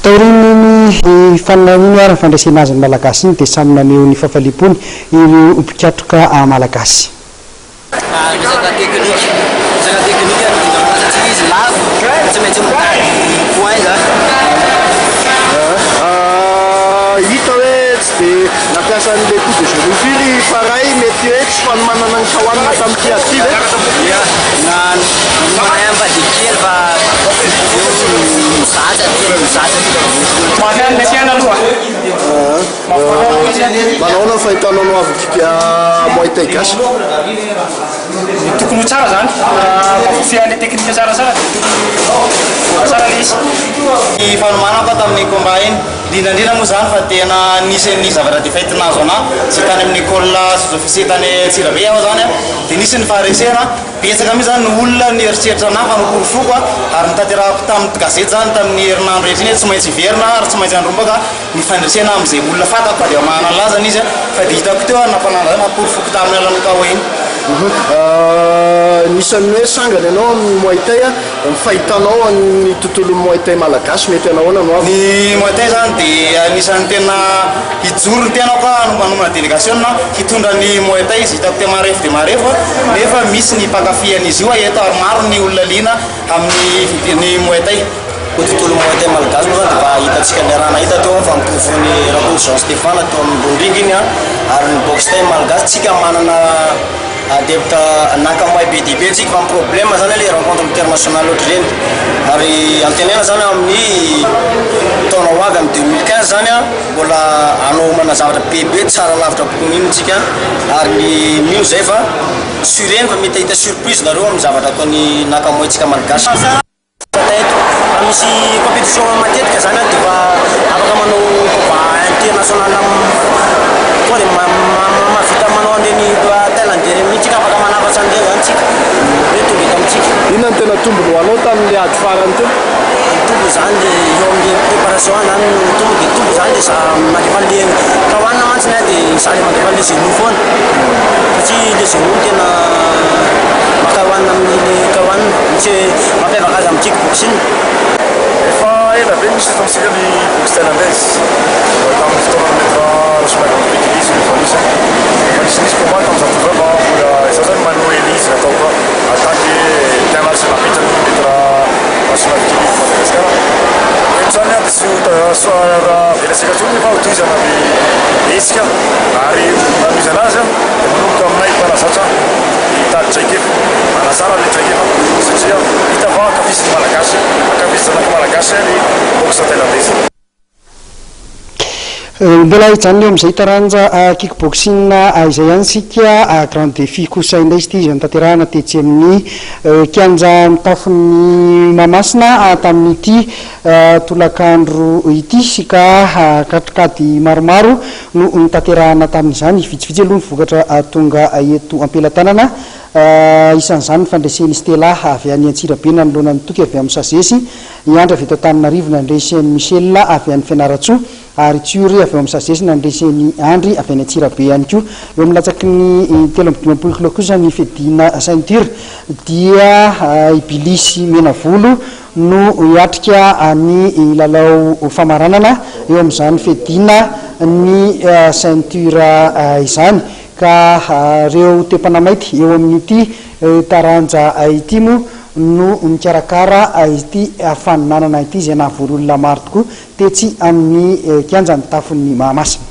tauriny fanaminy ara fandraisana azy ny malagasy dia samy naneho ny fahafaliapony ireo mpikatroka malagasy. Resaka teknika izy lavo tsy maintsy point zany. Hita hoe tsy dia nampiasa an'ilay coup de genouille pareil mety hoe tsy fanomanana ny kahoanina tamin'ity aty ve? Manamba dia kely fa manao na fahitanao no avy Muay Thai gasy tokony tsara zany fian'ny teknika tsaratsara tsara le izy ny fanomanako tamin'ny combat iny indrindra moa zany fa tena nisy zavatra dia fahitanazo ana sy tany amin'ny école sous-officier tany Tsirabe aho zany dia nisy ny faharesena betsaka mi zany ny olona ny eritreritra ana fa nokorofoko ary nitaterahako tamin'ny gazety zany tamin'ny herinandro rehetra iny tsy maintsy hiverina ary tsy maintsy andrombaka ny fandresena amin'izay olona fatako fa dia manalaza izy fa dia hitako teo nampanala zany nakorofoko tamin'ny alanikao iny. Nisan'ny hoe sangany ianao amin'ny Muay Thai ny fahitanao ny tontolo Muay Thai malagasy mety ianao ahoana no avy? Ny Muay Thai zany dia anisan'ny tena hijoro ny tenako manomana délégation hitondra ny Muay Thai izy hitako tena marefo dia marefo nefa misy ny mpakafian'izy io eto ary maro ny olona liana amin'ny Muay Thai. Tontolo Muay Thai malagasy moa zany dia hitantsika ny arana hita teo fampitofony Rakoto Jean Stéphane teo amin'ny Bondringy iny ary ny boxe Thai malagasy tsika manana adepte nakamay be dia be tsika fa ny problème zany le rencontre international ohatry reny ary antenena zany amin'ny taona ho avy amin'ny 2015 zany mbola anaomana zavatra bebe tsara lavitra bokon'iny tsika ary ny mino zay fa sureny fa mety hita surprise nareo amin'ny zavatra ataony nakamay tsika malagasy. Misy compétition matetika zany dia fa afaka manao combat international koa dia mavita manao an'ireny Thaïlandais reny mihitsy ka afaka manafatsy an'ireny zany tsika hoe tonga eto amintsika. Inona ny tena tombony ho anao tamin'ilay ady farany teo? Tombo zany dia eo amin'ny préparation zany tombo dia tombo zany dia mandefa le kahoanina mantsy dia sady mandefa le genou foana satria le genou tena makahoanina amin'ny kahoanina misy mampiavaka azy amin'ny kickboxing. efa ela be misy ataontsika ny boxe thaïlandaise tamin'ny fotoana metra somary olympique izy efa nisy nisy combat tamin'izao fotoana iza zany manao Elise natao koa attaque teint martial arbitre metra national kili Madagasikara eto zany dia sy velasika tsony nefa hotoizana ny esika ary nanoizana azy dia manomboka aminay mpanazatra hitady traikefa manazara le traikefa satria hita fa akafisiny malagasy akafisy zanako malagasy ny boxe thaïlandaise. Mbola hijanona eo amin'izay taranja kickboxing izay ihany sika grand défi kosa indray izy ity izay notanterahana tetsy amin'ny kianja mitafon'ny Mahamasina tamin'ity tolakandro ity sika katrikady maromaro no nitanterahana tamin'izany vitsivitsy aloha ny vokatra tonga eto ampelantanana isan'izany fandresen'ny Stella avy any Antsirabe nanoloana ny toky avy amin'ny Sazesy Iandra avy eto Antananarivo nandresen'ny Michel avy any Fianaratsoa ary Tsiry avy amin'ny Sazesy nandresen'ny Andry avy any Antsirabe ihany koa. Eo amin'ny latsaky ny 3 kilao kosa ny fedina ceinture dia Ibilisy Menavolo no hiatrika ny lalao famaranana eo amin'izany fedina ny ceinture izany ka reo tempanamaity eo amin'ity taranja ity moa no mikarakara ity afananana ity izay nahavory olona maro tokoa tetsy amin'ny kianja ny tafon'ny Mahamasina.